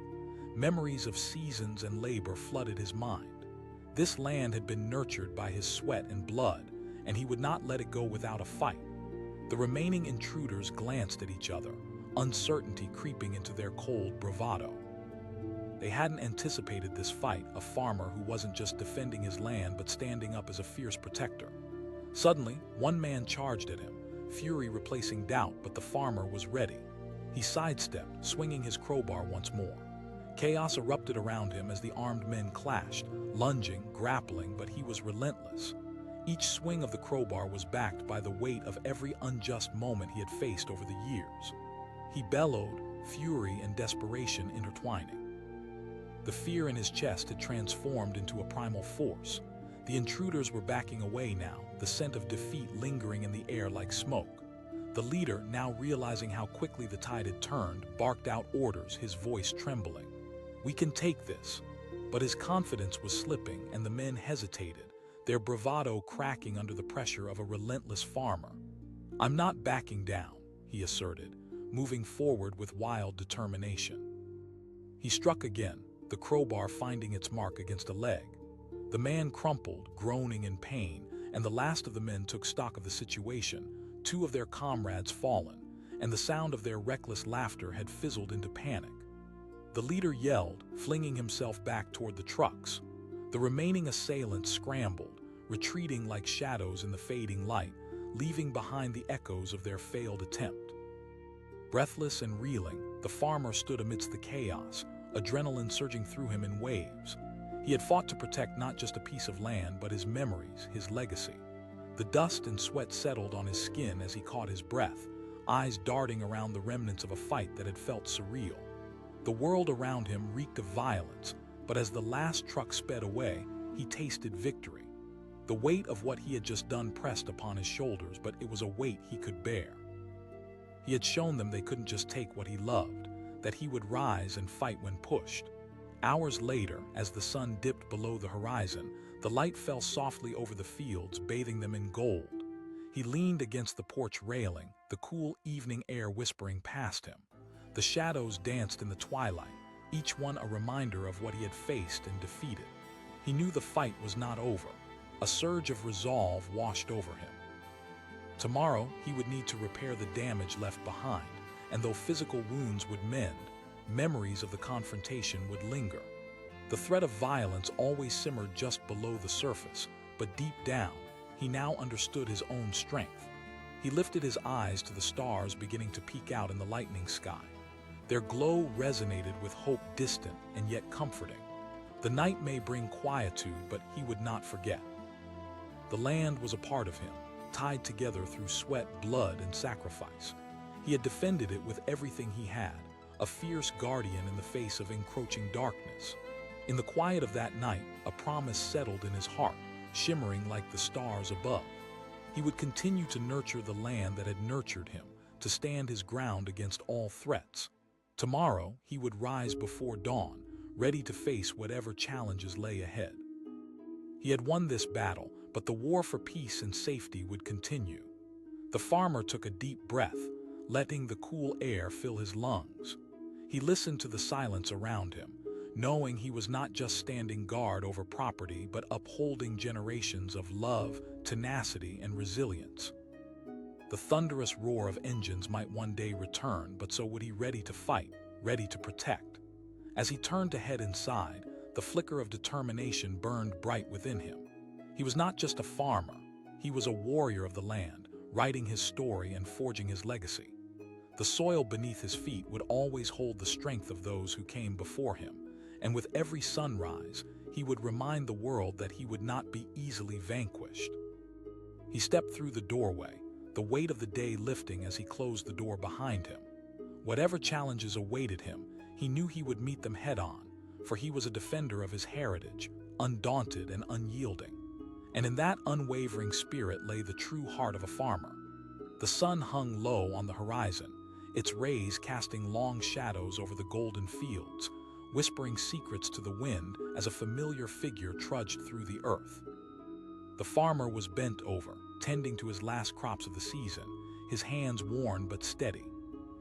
Memories of seasons and labor flooded his mind. This land had been nurtured by his sweat and blood, and he would not let it go without a fight. The remaining intruders glanced at each other, uncertainty creeping into their cold bravado. They hadn't anticipated this fight, a farmer who wasn't just defending his land but standing up as a fierce protector. Suddenly, one man charged at him, fury replacing doubt, but the farmer was ready. He sidestepped, swinging his crowbar once more. Chaos erupted around him as the armed men clashed, lunging, grappling, but he was relentless. Each swing of the crowbar was backed by the weight of every unjust moment he had faced over the years. He bellowed, fury and desperation intertwining. The fear in his chest had transformed into a primal force. The intruders were backing away now, the scent of defeat lingering in the air like smoke. The leader, now realizing how quickly the tide had turned, barked out orders, his voice trembling. "We can take this." But his confidence was slipping, and the men hesitated, their bravado cracking under the pressure of a relentless farmer. "I'm not backing down," he asserted, moving forward with wild determination. He struck again, the crowbar finding its mark against a leg. The man crumpled, groaning in pain, and the last of the men took stock of the situation, 2 of their comrades fallen, and the sound of their reckless laughter had fizzled into panic. The leader yelled, flinging himself back toward the trucks. The remaining assailants scrambled, retreating like shadows in the fading light, leaving behind the echoes of their failed attempt. Breathless and reeling, the farmer stood amidst the chaos, adrenaline surging through him in waves. He had fought to protect not just a piece of land, but his memories, his legacy. The dust and sweat settled on his skin as he caught his breath, eyes darting around the remnants of a fight that had felt surreal. The world around him reeked of violence, but as the last truck sped away, he tasted victory. The weight of what he had just done pressed upon his shoulders, but it was a weight he could bear. He had shown them they couldn't just take what he loved, that he would rise and fight when pushed. Hours later, as the sun dipped below the horizon, the light fell softly over the fields, bathing them in gold. He leaned against the porch railing, the cool evening air whispering past him. The shadows danced in the twilight, each one a reminder of what he had faced and defeated. He knew the fight was not over. A surge of resolve washed over him. Tomorrow, he would need to repair the damage left behind, and though physical wounds would mend, memories of the confrontation would linger. The threat of violence always simmered just below the surface, but deep down, he now understood his own strength. He lifted his eyes to the stars beginning to peek out in the lightning sky. Their glow resonated with hope, distant and yet comforting. The night may bring quietude, but he would not forget. The land was a part of him, tied together through sweat, blood, and sacrifice. He had defended it with everything he had, a fierce guardian in the face of encroaching darkness. In the quiet of that night, a promise settled in his heart, shimmering like the stars above. He would continue to nurture the land that had nurtured him, to stand his ground against all threats. Tomorrow, he would rise before dawn, ready to face whatever challenges lay ahead. He had won this battle, but the war for peace and safety would continue. The farmer took a deep breath, letting the cool air fill his lungs. He listened to the silence around him, knowing he was not just standing guard over property, but upholding generations of love, tenacity, and resilience. The thunderous roar of engines might one day return, but so would he, ready to fight, ready to protect. As he turned to head inside, the flicker of determination burned bright within him. He was not just a farmer, he was a warrior of the land, writing his story and forging his legacy. The soil beneath his feet would always hold the strength of those who came before him, and with every sunrise, he would remind the world that he would not be easily vanquished. He stepped through the doorway, the weight of the day lifting as he closed the door behind him. Whatever challenges awaited him, he knew he would meet them head-on, for he was a defender of his heritage, undaunted and unyielding. And in that unwavering spirit lay the true heart of a farmer. The sun hung low on the horizon, its rays casting long shadows over the golden fields, whispering secrets to the wind as a familiar figure trudged through the earth. The farmer was bent over, tending to his last crops of the season, his hands worn but steady.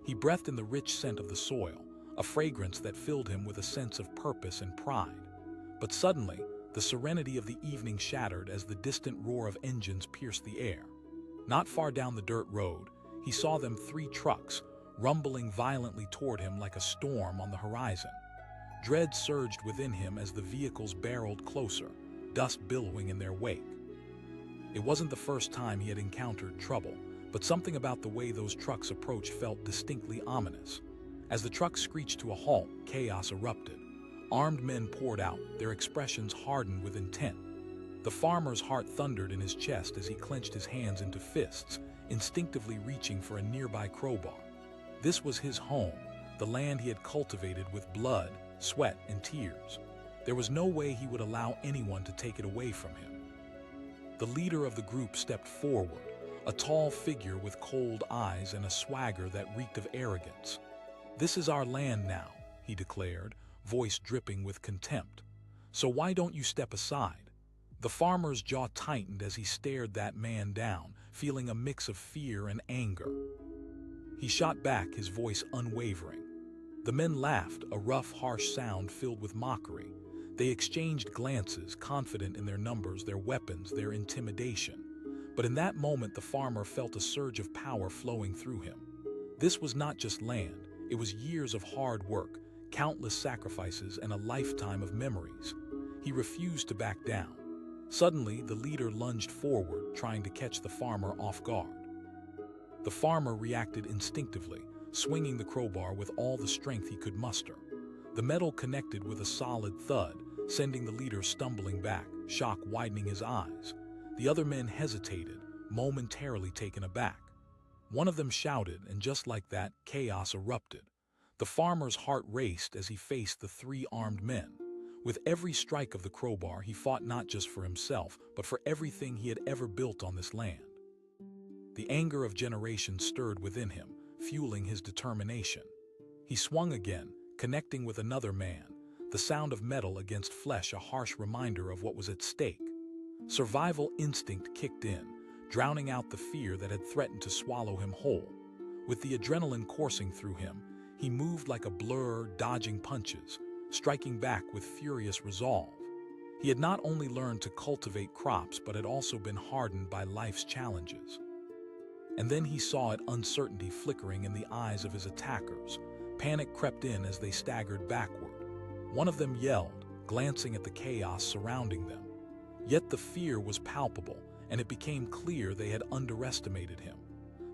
He breathed in the rich scent of the soil, a fragrance that filled him with a sense of purpose and pride. But suddenly, the serenity of the evening shattered as the distant roar of engines pierced the air. Not far down the dirt road, he saw them 3 trucks, rumbling violently toward him like a storm on the horizon. Dread surged within him as the vehicles barreled closer, dust billowing in their wake. It wasn't the first time he had encountered trouble, but something about the way those trucks approached felt distinctly ominous. As the trucks screeched to a halt, chaos erupted. Armed men poured out, their expressions hardened with intent. The farmer's heart thundered in his chest as he clenched his hands into fists, instinctively reaching for a nearby crowbar. This was his home, the land he had cultivated with blood, sweat, and tears. There was no way he would allow anyone to take it away from him. The leader of the group stepped forward, a tall figure with cold eyes and a swagger that reeked of arrogance. "This is our land now," he declared, voice dripping with contempt. "So why don't you step aside?" The farmer's jaw tightened as he stared that man down, feeling a mix of fear and anger. He shot back, his voice unwavering. The men laughed, a rough, harsh sound filled with mockery. They exchanged glances, confident in their numbers, their weapons, their intimidation. But in that moment, the farmer felt a surge of power flowing through him. This was not just land, it was years of hard work, countless sacrifices, and a lifetime of memories. He refused to back down. Suddenly, the leader lunged forward, trying to catch the farmer off guard. The farmer reacted instinctively, swinging the crowbar with all the strength he could muster. The metal connected with a solid thud, sending the leader stumbling back, shock widening his eyes. The other men hesitated, momentarily taken aback. One of them shouted, and just like that, chaos erupted. The farmer's heart raced as he faced the 3 armed men. With every strike of the crowbar, he fought not just for himself, but for everything he had ever built on this land. The anger of generations stirred within him, fueling his determination. He swung again, connecting with another man, the sound of metal against flesh a harsh reminder of what was at stake. Survival instinct kicked in, drowning out the fear that had threatened to swallow him whole. With the adrenaline coursing through him, He moved like a blur, dodging punches, striking back with furious resolve. He had not only learned to cultivate crops, but had also been hardened by life's challenges. And then he saw uncertainty flickering in the eyes of his attackers. Panic crept in as they staggered backward. One of them yelled, glancing at the chaos surrounding them. Yet the fear was palpable, and it became clear they had underestimated him.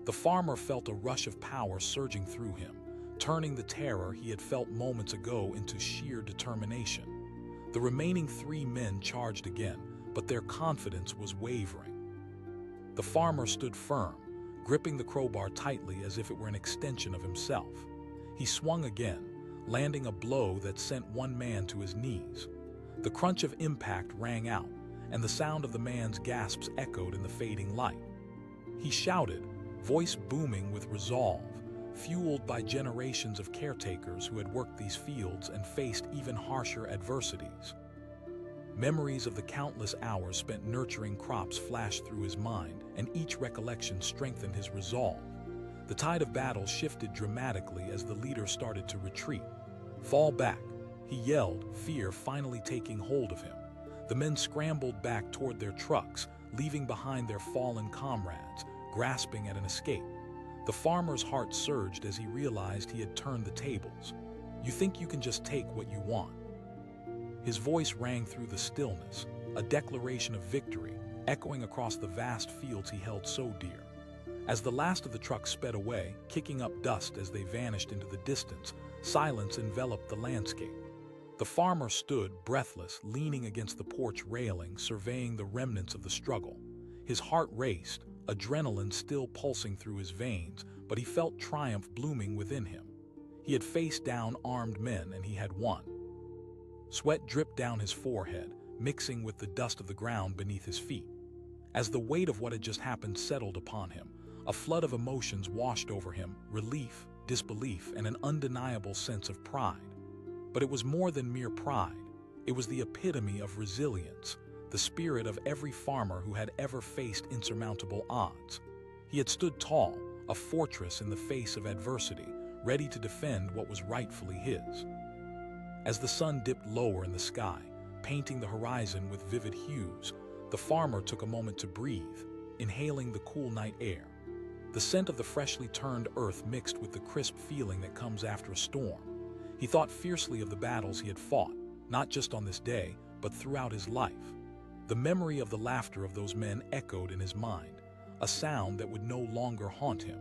The farmer felt a rush of power surging through him, turning the terror he had felt moments ago into sheer determination. The remaining 3 men charged again, but their confidence was wavering. The farmer stood firm, gripping the crowbar tightly as if it were an extension of himself. He swung again, landing a blow that sent one man to his knees. The crunch of impact rang out, and the sound of the man's gasps echoed in the fading light. He shouted, voice booming with resolve, fueled by generations of caretakers who had worked these fields and faced even harsher adversities. Memories of the countless hours spent nurturing crops flashed through his mind, and each recollection strengthened his resolve. The tide of battle shifted dramatically as the leader started to retreat. "Fall back," he yelled, fear finally taking hold of him. The men scrambled back toward their trucks, leaving behind their fallen comrades, grasping at an escape. The farmer's heart surged as he realized he had turned the tables. "You think you can just take what you want?" His voice rang through the stillness, a declaration of victory, echoing across the vast fields he held so dear. As the last of the trucks sped away, kicking up dust as they vanished into the distance, silence enveloped the landscape. The farmer stood, breathless, leaning against the porch railing, surveying the remnants of the struggle. His heart raced, adrenaline still pulsing through his veins, but he felt triumph blooming within him. He had faced down armed men, and he had won. Sweat dripped down his forehead, mixing with the dust of the ground beneath his feet. As the weight of what had just happened settled upon him, a flood of emotions washed over him, relief, disbelief, and an undeniable sense of pride. But it was more than mere pride. It was the epitome of resilience, the spirit of every farmer who had ever faced insurmountable odds. He had stood tall, a fortress in the face of adversity, ready to defend what was rightfully his. As the sun dipped lower in the sky, painting the horizon with vivid hues, the farmer took a moment to breathe, inhaling the cool night air. The scent of the freshly turned earth mixed with the crisp feeling that comes after a storm. He thought fiercely of the battles he had fought, not just on this day, but throughout his life. The memory of the laughter of those men echoed in his mind, a sound that would no longer haunt him.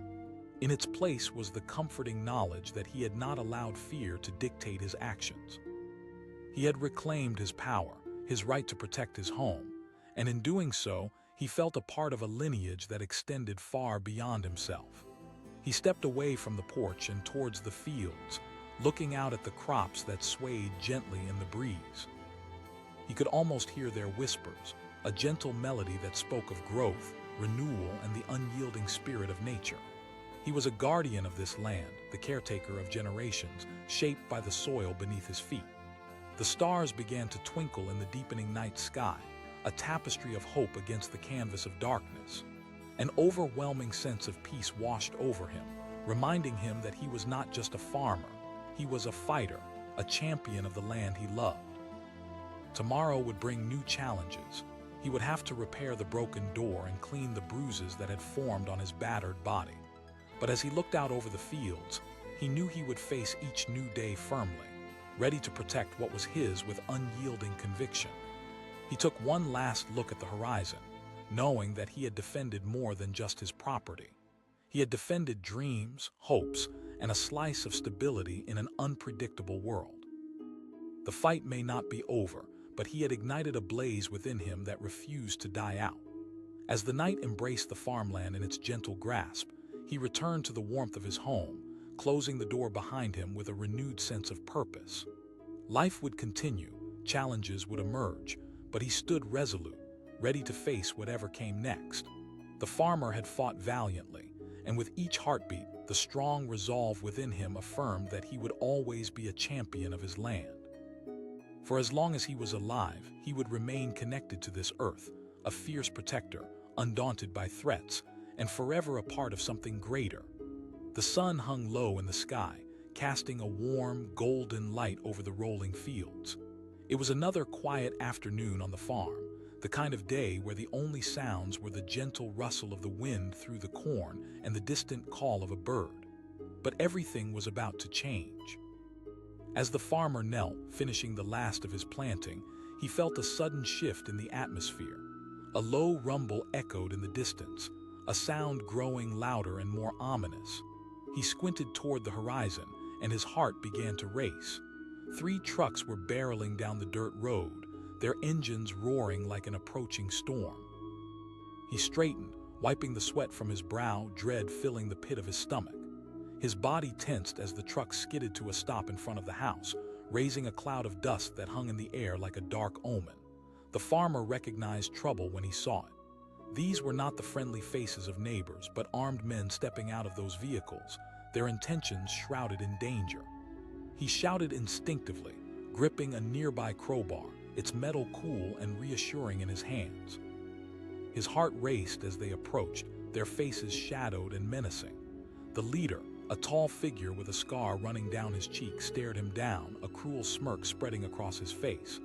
In its place was the comforting knowledge that he had not allowed fear to dictate his actions. He had reclaimed his power, his right to protect his home, and in doing so, he felt a part of a lineage that extended far beyond himself. He stepped away from the porch and towards the fields, looking out at the crops that swayed gently in the breeze. He could almost hear their whispers, a gentle melody that spoke of growth, renewal, and the unyielding spirit of nature. He was a guardian of this land, the caretaker of generations, shaped by the soil beneath his feet. The stars began to twinkle in the deepening night sky, a tapestry of hope against the canvas of darkness. An overwhelming sense of peace washed over him, reminding him that he was not just a farmer, he was a fighter, a champion of the land he loved. Tomorrow would bring new challenges. He would have to repair the broken door and clean the bruises that had formed on his battered body. But as he looked out over the fields, he knew he would face each new day firmly, ready to protect what was his with unyielding conviction. He took one last look at the horizon, knowing that he had defended more than just his property. He had defended dreams, hopes, and a slice of stability in an unpredictable world. The fight may not be over, but he had ignited a blaze within him that refused to die out. As the night embraced the farmland in its gentle grasp, he returned to the warmth of his home, closing the door behind him with a renewed sense of purpose. Life would continue, challenges would emerge, but he stood resolute, ready to face whatever came next. The farmer had fought valiantly, and with each heartbeat, the strong resolve within him affirmed that he would always be a champion of his land. For as long as he was alive, he would remain connected to this earth, a fierce protector, undaunted by threats, and forever a part of something greater. The sun hung low in the sky, casting a warm, golden light over the rolling fields. It was another quiet afternoon on the farm, the kind of day where the only sounds were the gentle rustle of the wind through the corn and the distant call of a bird. But everything was about to change. As the farmer knelt, finishing the last of his planting, he felt a sudden shift in the atmosphere. A low rumble echoed in the distance, a sound growing louder and more ominous. He squinted toward the horizon, and his heart began to race. 3 trucks were barreling down the dirt road, their engines roaring like an approaching storm. He straightened, wiping the sweat from his brow, dread filling the pit of his stomach. His body tensed as the truck skidded to a stop in front of the house, raising a cloud of dust that hung in the air like a dark omen. The farmer recognized trouble when he saw it. These were not the friendly faces of neighbors, but armed men stepping out of those vehicles, their intentions shrouded in danger. He shouted instinctively, gripping a nearby crowbar, its metal cool and reassuring in his hands. His heart raced as they approached, their faces shadowed and menacing. The leader, a tall figure with a scar running down his cheek, stared him down, a cruel smirk spreading across his face.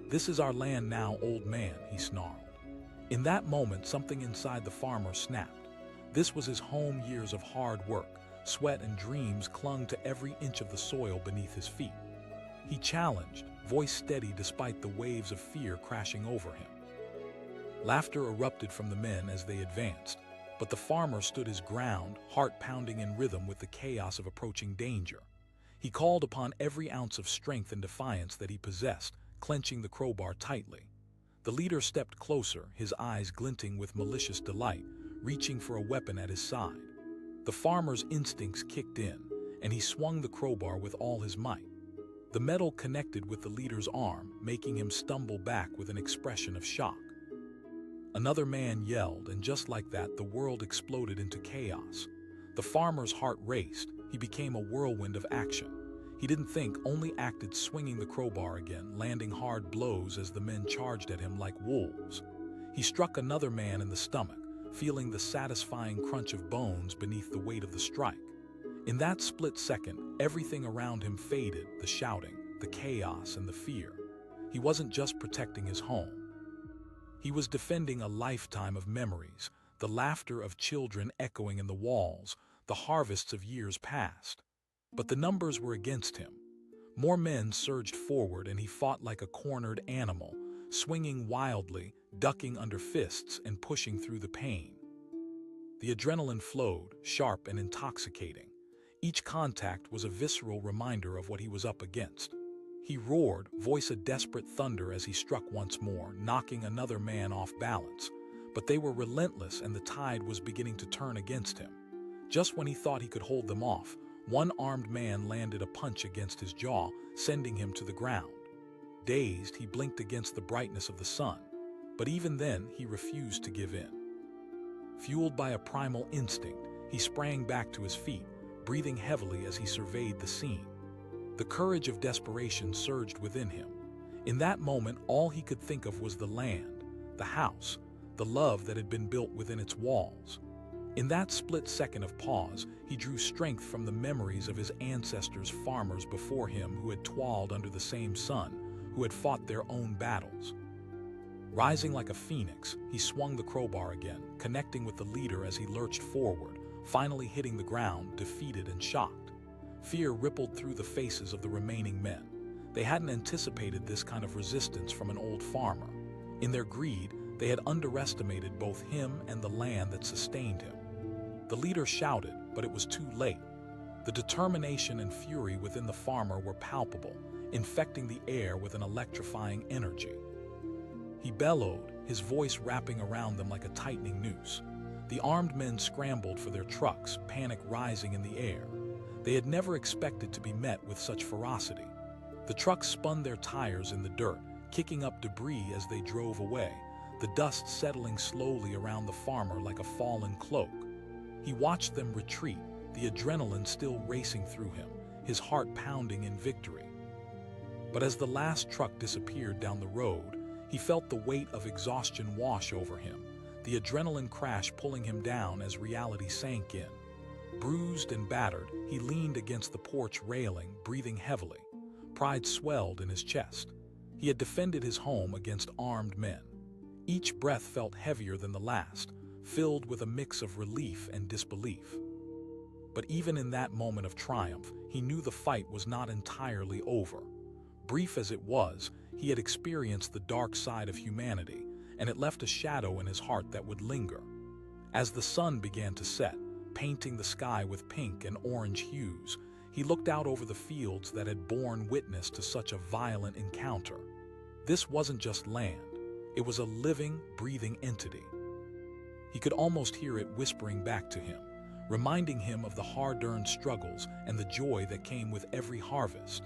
"This is our land now, old man," he snarled. In that moment, something inside the farmer snapped. This was his home. Years of hard work, sweat and dreams clung to every inch of the soil beneath his feet. He challenged, voice steady despite the waves of fear crashing over him. Laughter erupted from the men as they advanced, but the farmer stood his ground, heart pounding in rhythm with the chaos of approaching danger. He called upon every ounce of strength and defiance that he possessed, clenching the crowbar tightly. The leader stepped closer, his eyes glinting with malicious delight, reaching for a weapon at his side. The farmer's instincts kicked in, and he swung the crowbar with all his might. The metal connected with the leader's arm, making him stumble back with an expression of shock. Another man yelled, and just like that, the world exploded into chaos. The farmer's heart raced. He became a whirlwind of action. He didn't think, only acted, swinging the crowbar again, landing hard blows as the men charged at him like wolves. He struck another man in the stomach, feeling the satisfying crunch of bones beneath the weight of the strike. In that split second, everything around him faded, the shouting, the chaos, and the fear. He wasn't just protecting his home. He was defending a lifetime of memories, the laughter of children echoing in the walls, the harvests of years past. But the numbers were against him. More men surged forward, and he fought like a cornered animal, swinging wildly, ducking under fists, and pushing through the pain. The adrenaline flowed, sharp and intoxicating. Each contact was a visceral reminder of what he was up against. He roared, voice a desperate thunder as he struck once more, knocking another man off balance. But they were relentless, and the tide was beginning to turn against him. Just when he thought he could hold them off, one armed man landed a punch against his jaw, sending him to the ground. Dazed, he blinked against the brightness of the sun. But even then, he refused to give in. Fueled by a primal instinct, he sprang back to his feet, breathing heavily as he surveyed the scene. The courage of desperation surged within him. In that moment, all he could think of was the land, the house, the love that had been built within its walls. In that split second of pause, he drew strength from the memories of his ancestors, farmers before him who had toiled under the same sun, who had fought their own battles. Rising like a phoenix, he swung the crowbar again, connecting with the leader as he lurched forward, finally hitting the ground, defeated and shocked. Fear rippled through the faces of the remaining men. They hadn't anticipated this kind of resistance from an old farmer. In their greed, they had underestimated both him and the land that sustained him. The leader shouted, but it was too late. The determination and fury within the farmer were palpable, infecting the air with an electrifying energy. He bellowed, his voice wrapping around them like a tightening noose. The armed men scrambled for their trucks, panic rising in the air. They had never expected to be met with such ferocity. The trucks spun their tires in the dirt, kicking up debris as they drove away, the dust settling slowly around the farmer like a fallen cloak. He watched them retreat, the adrenaline still racing through him, his heart pounding in victory. But as the last truck disappeared down the road, he felt the weight of exhaustion wash over him, the adrenaline crash pulling him down as reality sank in. Bruised and battered, he leaned against the porch railing, breathing heavily. Pride swelled in his chest. He had defended his home against armed men. Each breath felt heavier than the last, filled with a mix of relief and disbelief. But even in that moment of triumph, he knew the fight was not entirely over. Brief as it was, he had experienced the dark side of humanity, and it left a shadow in his heart that would linger. As the sun began to set, painting the sky with pink and orange hues, he looked out over the fields that had borne witness to such a violent encounter. This wasn't just land. It was a living, breathing entity. He could almost hear it whispering back to him, reminding him of the hard-earned struggles and the joy that came with every harvest.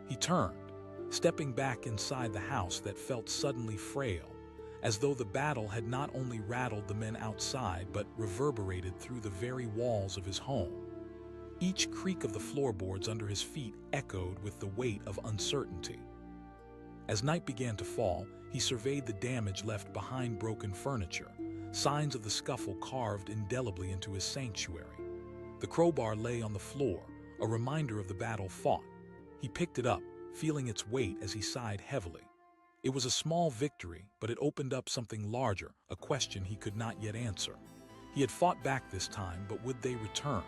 He turned, stepping back inside the house that felt suddenly frail, as though the battle had not only rattled the men outside but reverberated through the very walls of his home. Each creak of the floorboards under his feet echoed with the weight of uncertainty. As night began to fall, he surveyed the damage left behind: broken furniture, signs of the scuffle carved indelibly into his sanctuary. The crowbar lay on the floor, a reminder of the battle fought. He picked it up, feeling its weight as he sighed heavily. It was a small victory, but it opened up something larger, a question he could not yet answer. He had fought back this time, but would they return?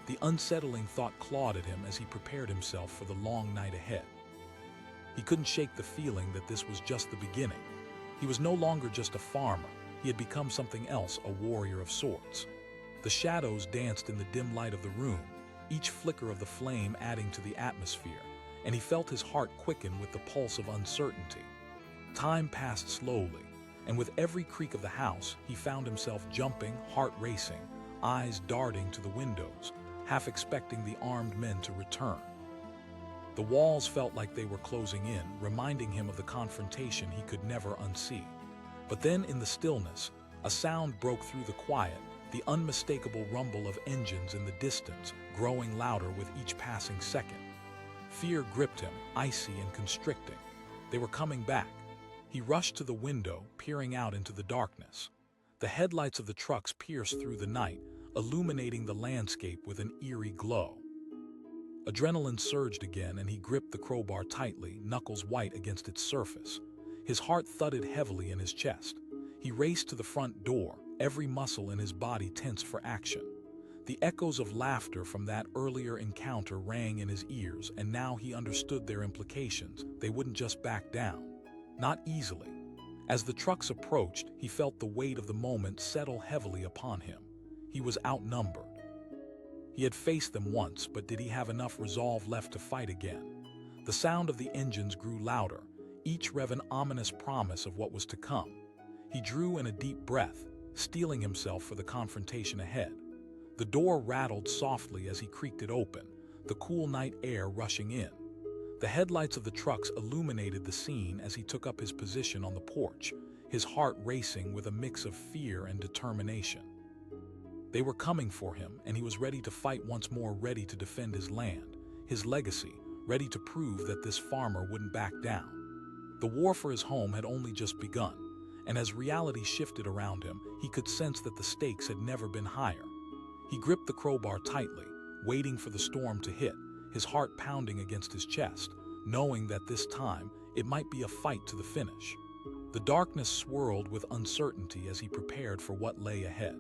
The unsettling thought clawed at him as he prepared himself for the long night ahead. He couldn't shake the feeling that this was just the beginning. He was no longer just a farmer. He had become something else, a warrior of sorts. The shadows danced in the dim light of the room, each flicker of the flame adding to the atmosphere, and he felt his heart quicken with the pulse of uncertainty. Time passed slowly, and with every creak of the house, he found himself jumping, heart racing, eyes darting to the windows, half expecting the armed men to return. The walls felt like they were closing in, reminding him of the confrontation he could never unsee. But then, in the stillness, a sound broke through the quiet, the unmistakable rumble of engines in the distance, growing louder with each passing second. Fear gripped him, icy and constricting. They were coming back. He rushed to the window, peering out into the darkness. The headlights of the trucks pierced through the night, illuminating the landscape with an eerie glow. Adrenaline surged again, and he gripped the crowbar tightly, knuckles white against its surface. His heart thudded heavily in his chest. He raced to the front door, every muscle in his body tense for action. The echoes of laughter from that earlier encounter rang in his ears, and now he understood their implications. They wouldn't just back down. Not easily. As the trucks approached, he felt the weight of the moment settle heavily upon him. He was outnumbered. He had faced them once, but did he have enough resolve left to fight again? The sound of the engines grew louder, each rev an ominous promise of what was to come. He drew in a deep breath, steeling himself for the confrontation ahead. The door rattled softly as he creaked it open, the cool night air rushing in. The headlights of the trucks illuminated the scene as he took up his position on the porch, his heart racing with a mix of fear and determination. They were coming for him, and he was ready to fight once more, ready to defend his land, his legacy, ready to prove that this farmer wouldn't back down. The war for his home had only just begun, and as reality shifted around him, he could sense that the stakes had never been higher. He gripped the crowbar tightly, waiting for the storm to hit, his heart pounding against his chest, knowing that this time it might be a fight to the finish. The darkness swirled with uncertainty as he prepared for what lay ahead.